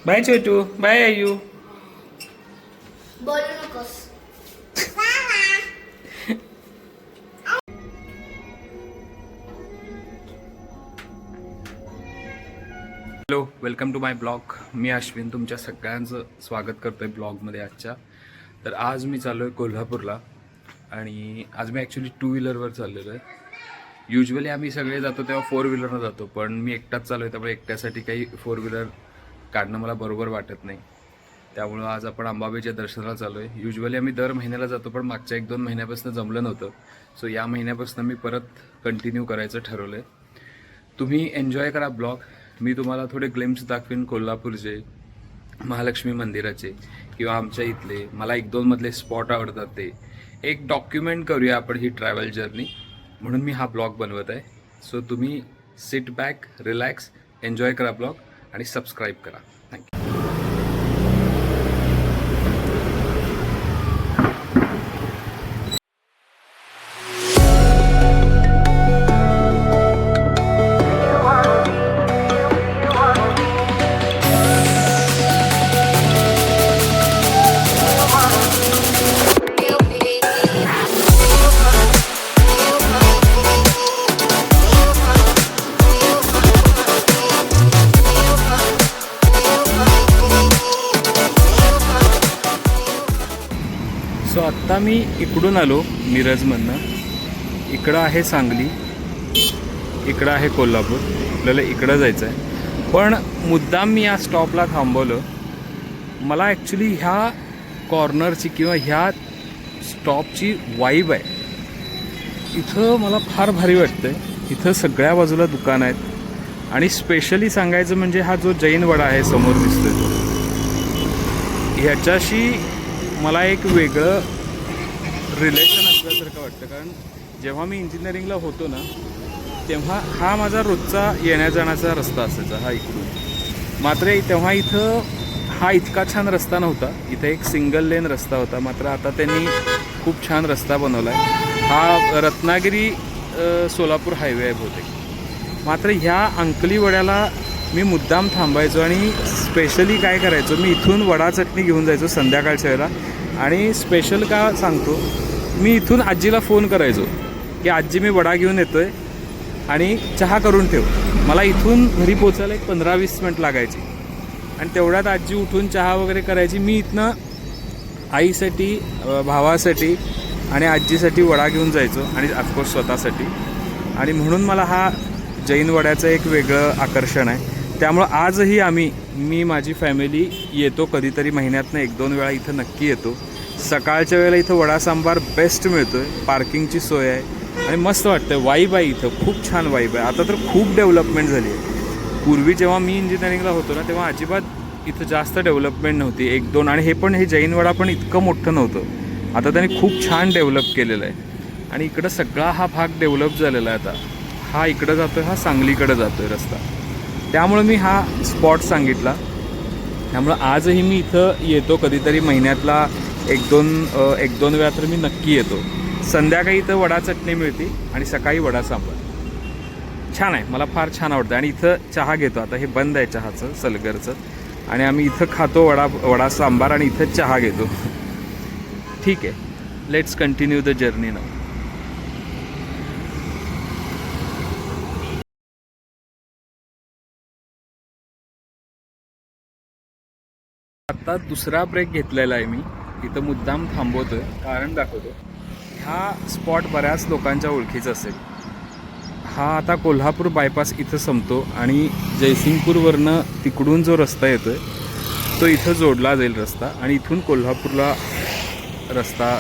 Bye छोटू, bye आयू. बोलू नकोस. Hello, welcome to my blog. मी अश्विन तुमच्या सगळ्यांचं स्वागत करतो आहे ब्लॉगमध्ये आजच्या. तर आज मी चाललो आहे कोल्हापूरला आणि आज मी ॲक्च्युली 2 व्हीलरवर चाललेलो आहे. युजली आम्ही सगळे जातो तेव्हा 4 व्हीलरनं जातो, पण मी एकटाच चाललो आहे त्यामुळे एकट्यासाठी काही 4 व्हीलर काढणं मला बरोबर वाटत नाही. त्यामुळं आज आपण अंबाबाईच्या दर्शनाला चाललो आहे. युजली आम्ही दर महिन्याला जातो, पण मागच्या 1-2 महिन्यापासून जमलं नव्हतं. सो या महिन्यापासून मी परत कंटिन्यू करायचं ठरवलं आहे. तुम्ही एन्जॉय करा ब्लॉग. मी तुम्हाला थोडे ग्लिम्स दाखवीन कोल्हापूरचे, महालक्ष्मी मंदिराचे किंवा आमच्या इथले मला 1-2 मधले स्पॉट आवडतात ते. एक डॉक्युमेंट करूया आपण ही ट्रॅव्हल जर्नी, म्हणून मी हा ब्लॉग बनवत आहे. सो तुम्ही सिट बॅक, रिलॅक्स, एन्जॉय करा ब्लॉग आणि सबस्क्राईब करा. थँक्यू. सो आत्ता मी इकडून आलो मिरजमधनं. इकडं आहे सांगली, इकडं आहे कोल्हापूर. आपल्याला इकडं जायचं आहे, पण मुद्दाम मी या स्टॉपला थांबवलं. मला ॲक्च्युली ह्या कॉर्नरची किंवा ह्या स्टॉपची वाईब आहे. इथं मला फार भारी वाटतं आहे. इथं सगळ्या बाजूला दुकानं आहेत आणि स्पेशली सांगायचं म्हणजे हा जो जैन वडा आहे समोर दिसतोय तो, ह्याच्याशी मला एक वेगळं रिलेशन असल्यासारखं वाटतं. कारण जेव्हा मी इंजिनिअरिंगला होतो ना, तेव्हा हा माझा रोजचा येण्या जाण्याचा रस्ता असायचा हा इकडून. मात्र तेव्हा इथं हा इतका छान रस्ता नव्हता. इथं एक सिंगल लेन रस्ता होता. मात्र आता त्यांनी खूप छान रस्ता बनवला आहे. हा रत्नागिरी सोलापूर हायवे आहे बहुतेक. मात्र ह्या अंकली वड्याला मी मुद्दाम थांबायचो आणि स्पेशली काय करायचो, मी इथून वडा चटणी घेऊन जायचो संध्याकाळच्या वेळेला. आणि स्पेशल का सांगतो, मी इथून आजीला फोन करायचो की आजी मी वडा घेऊन येतो आहे आणि चहा करून ठेव. मला इथून घरी पोचायला एक 15-20 मिनिट लागायची आणि तेवढ्यात आजी उठून चहा वगैरे करायची. मी इथनं आईसाठी, भावासाठी आणि आजीसाठी वडा घेऊन जायचो आणि ऑफकोर्स स्वतःसाठी. आणि म्हणून मला हा जैन वड्याचं एक वेगळं आकर्षण आहे. त्यामुळं आजही मी माझी फॅमिली येतो कधीतरी महिन्यातनं 1-2 वेळा इथं नक्की येतो. सकाळच्या वेळेला इथं वडा सांबार बेस्ट मिळतो आहे, पार्किंगची सोय आहे आणि मस्त वाटतं. वाईब आहे इथं, खूप छान वाईब आहे. आता तर खूप डेव्हलपमेंट झाली आहे. पूर्वी जेव्हा मी इंजिनिअरिंगला होतो ना, तेव्हा अजिबात इथं जास्त डेव्हलपमेंट नव्हती. 1-2 आणि हे जैन वडा पण इतकं मोठं नव्हतं. आता त्यांनी खूप छान डेव्हलप केलेलं आहे आणि इकडं सगळा हा भाग डेव्हलप झालेला आहे. आता हा इकडं जातो आहे, हा सांगलीकडं जातो आहे रस्ता. त्यामुळं मी हा स्पॉट सांगितला. त्यामुळं आजही मी इथं येतो कधीतरी महिन्यातला 1-2 वेळा तर मी नक्की येतो. संध्याकाळी इथं वडा चटणी मिळते आणि सकाळी वडा सांबार. छान आहे, मला फार छान आवडतं. आणि इथं चहा घेतो. आता हे बंद आहे चहाचं, सलगरचं, आणि आम्ही इथं खातो वडा सांबार आणि इथं चहा घेतो. ठीक आहे, let's continue the journey now. आता दुसरा ब्रेक घेतलेला आहे मी. इथं मुद्दाम थांबवतोय, कारण दाखवतो. हा स्पॉट बऱ्याच लोकांच्या ओळखीचा असेल. हा आता कोल्हापूर बायपास इथं संपतो आणि जयसिंगपूरवरनं तिकडून जो रस्ता येतो आहे तो इथं जोडला जाईल रस्ता आणि इथून कोल्हापूरला रस्ता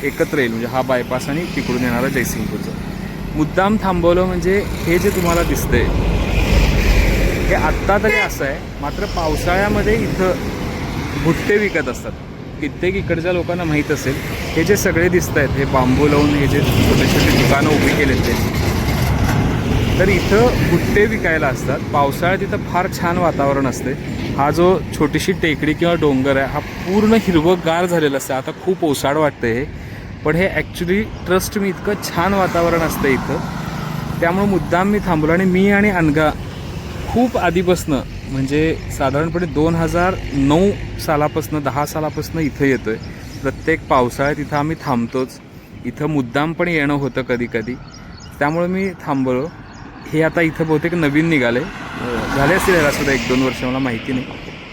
एकत्र येईल. म्हणजे हा बायपास आणि तिकडून येणारा जयसिंगपूरचा. मुद्दाम थांबवलं म्हणजे हे जे तुम्हाला दिसतंय हे आत्ता तरी असं आहे. मात्र पावसाळ्यामध्ये इथं भुट्टे विकत असतात. कित्येक इकडच्या लोकांना माहीत असेल. हे जे सगळे दिसत आहेत, हे बांबू लावून हे जे छोटे छोटे दुकानं उभी केलेत ते, तर इथं भुट्टे विकायला असतात. पावसाळ्यात इथं फार छान वातावरण असते. हा जो छोटीशी टेकडी किंवा डोंगर आहे, हा पूर्ण हिरवंगार झालेला असतं. आता खूप ओसाड वाटतं हे, पण हे ॲक्च्युली ट्रस्ट मी इतकं छान वातावरण असतं इथं. त्यामुळं मुद्दाम मी थांबलो आणि मी आणि अनघा खूप आधीपासनं म्हणजे साधारणपणे 2009 सालापासून 10 सालापासून इथं येतो आहे. प्रत्येक पावसाळ्यात इथं आम्ही थांबतोच. इथं मुद्दाम पण येणं होतं कधी कधी, त्यामुळे मी थांबलो. हे आता इथं बहुतेक नवीन निघाले, झाले असतील याला सुद्धा 1-2 वर्ष, मला माहिती नाही,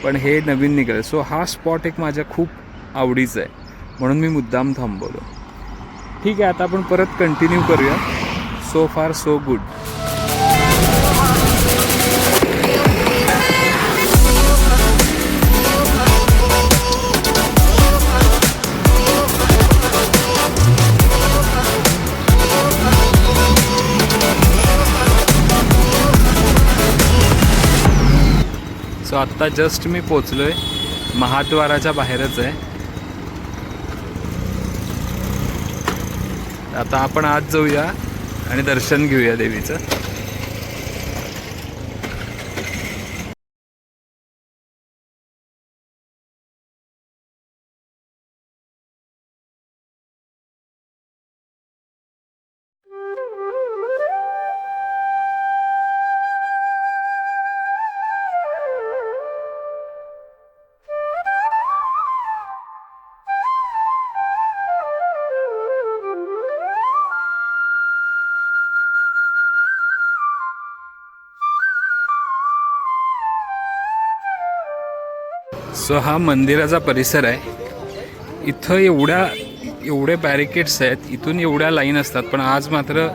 पण हे नवीन निघाले. सो हा स्पॉट एक माझ्या खूप आवडीचा आहे, म्हणून मी मुद्दाम थांबवलो. ठीक आहे, आता आपण परत कंटिन्यू करूया. सो फार सो गुड. सो आत्ता जस्ट मी पोचलो आहे, महाद्वाराच्या बाहेरच आहे. आता आपण आत जाऊया आणि दर्शन घेऊया देवीचं. सो हा मंदिराचा परिसर आहे. इथं एवढे बॅरिकेड्स आहेत, इथून एवढ्या लाईन असतात, पण आज मात्र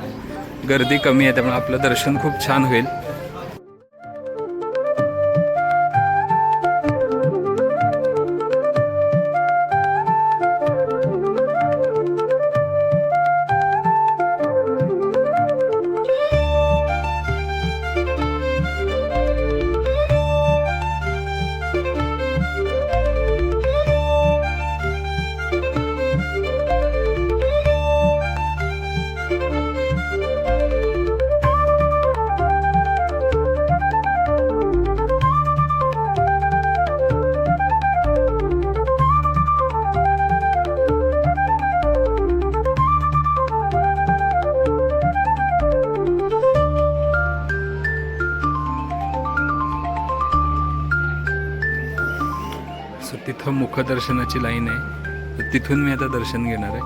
गर्दी कमी आहे, त्यामुळे आपलं दर्शन खूप छान होईल. सो तिथं मुखदर्शनाची लाईन आहे, तर तिथून मी आता दर्शन घेणार आहे.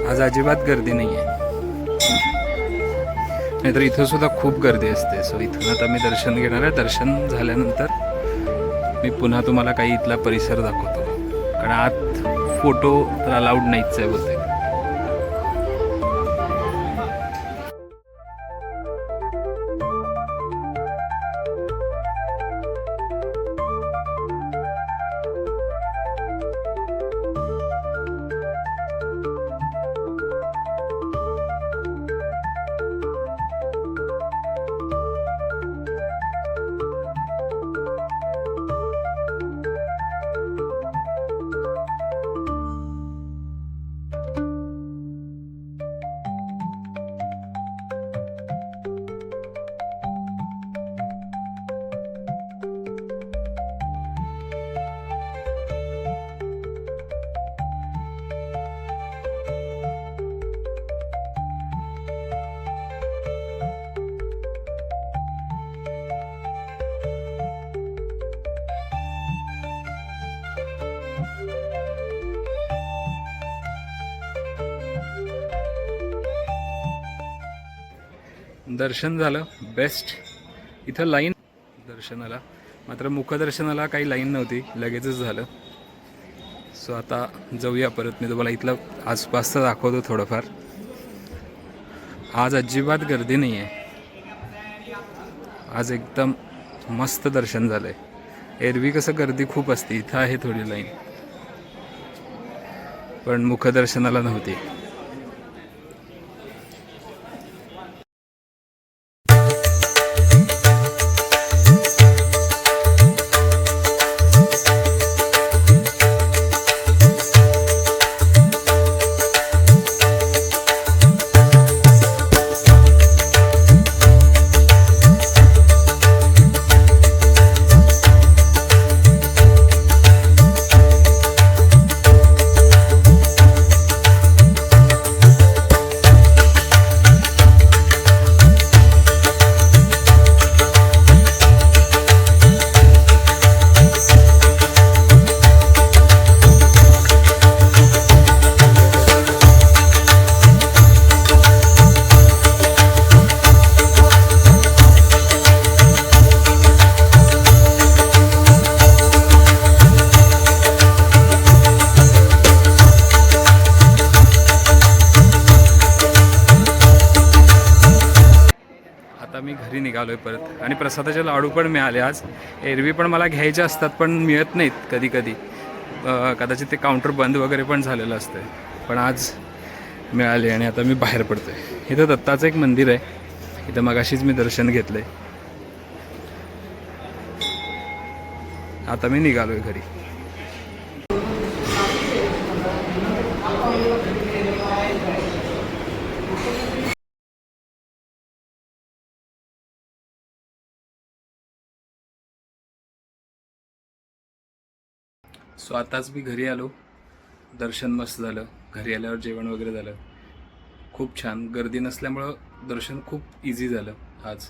आज अजिबात गर्दी नाही आहे, नाहीतर इथं सुद्धा खूप गर्दी असते. सो इथून आता मी दर्शन घेणार आहे. दर्शन झाल्यानंतर मी पुन्हा तुम्हाला काही इथला परिसर दाखवतो, कारण आत फोटो तर अलाउड नाहीच आहे बोलते. दर्शन झालं बेस्ट. इथं लाईन दर्शनाला, मात्र मुखदर्शनाला काही लाईन नव्हती, लगेचच झालं. सो आता जाऊया परत. मी तुम्हाला इथलं आसपासचं दाखवतो थोडंफार. आज अजिबात गर्दी नाही आहे, आज एकदम मस्त दर्शन झालं आहे. एरवी कसं गर्दी खूप असते, इथं आहे थोडी लाईन, पण मुखदर्शनाला नव्हती. आता मी घरी निघालो आहे परत आणि प्रसादाचे लाडू पण मिळाले आज. एरवी पण मला घ्यायचे असतात पण मिळत नाहीत कधी कधी, कदाचित ते काउंटर बंद वगैरे पण झालेलं असतं, पण आज मिळाले आणि आता मी बाहेर पडतो आहे. इथं दत्ताचं एक मंदिर आहे, इथं मगाशीच मी दर्शन घेतलं आहे. आता मी निघालो आहे घरी. सो आताच मी घरी आलो, दर्शन मस्त झालं. घरी आल्यावर जेवण वगैरे झालं, खूप छान. गर्दी नसल्यामुळं दर्शन खूप इझी झालं आज.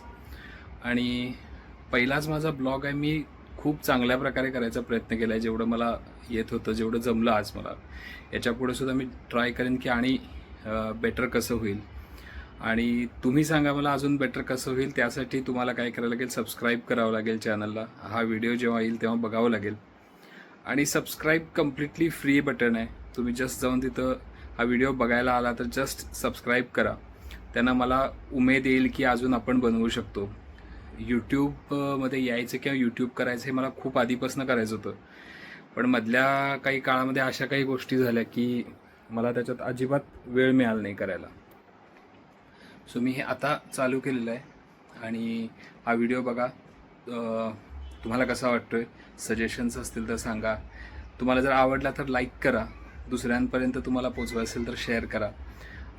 आणि पहिलाच माझा ब्लॉग आहे, मी खूप चांगल्या प्रकारे करायचा प्रयत्न केला आहे, जेवढं मला येत होतं, जेवढं जमलं आज मला. याच्यापुढे सुद्धा मी ट्राय करेन की आणि बेटर कसं होईल. आणि तुम्ही सांगा मला अजून बेटर कसं होईल. त्यासाठी तुम्हाला काय करावं लागेल, सबस्क्राईब करावं लागेल चॅनलला. हा व्हिडिओ जेव्हा येईल तेव्हा बघावं लागेल. आणि सबस्क्राईब कम्प्लिटली फ्री बटन आहे, तुम्ही जस्ट जाऊन तिथं हा व्हिडिओ बघायला आला तर जस्ट सबस्क्राईब करा. त्यांना मला उमेद येईल की अजून आपण बनवू शकतो. यूट्यूबमध्ये यायचं किंवा यूट्यूब करायचं हे मला खूप आधीपासून करायचं होतं, पण मधल्या काही काळामध्ये अशा काही गोष्टी झाल्या की मला त्याच्यात अजिबात वेळ मिळाला नाही करायला. सो मी हे आता चालू केलेलं आहे आणि हा व्हिडिओ बघा. तुम्हाला कसा वाटतोय, सजेशन्स असतील तर सांगा. तुम्हाला जर आवडला तर लाईक करा, दुसऱ्यांपर्यंत तुम्हाला पोचवायचं असेल तर शेअर करा.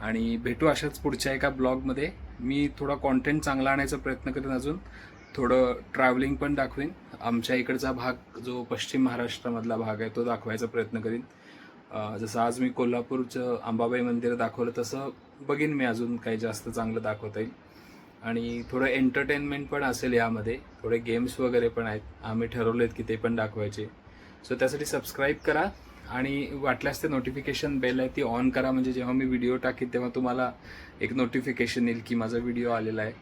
आणि भेटू अशाच पुढच्या एका ब्लॉगमध्ये. मी थोडा कॉन्टेंट चांगला आणायचा प्रयत्न करेन, अजून थोडं ट्रॅव्हलिंग पण दाखवेन. आमच्या इकडचा भाग जो पश्चिम महाराष्ट्रामधला भाग आहे तो दाखवायचा प्रयत्न करीन. जसं आज मी कोल्हापूरचं अंबाबाई मंदिर दाखवलं, तसं बघीन मी अजून काही जास्त चांगलं दाखवता येईल. आणि थोडं एंटरटेनमेंट पण असेल यामध्ये, थोडे गेम्स वगैरे पण आहेत, आम्ही ठरवलेत की ते पण दाखवायचे. सो त्यासाठी सबस्क्राईब करा आणि वाटल्यास ते नोटिफिकेशन बेल आहे ती ऑन करा, म्हणजे जेव्हा मी व्हिडिओ टाकेन तेव्हा तुम्हाला एक नोटिफिकेशन येईल की माझा व्हिडिओ आलेला आहे.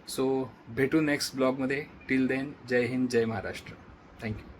सो भेटू नेक्स्ट ब्लॉगमध्ये. टिल देन, जय हिंद, जय महाराष्ट्र. थँक्यू.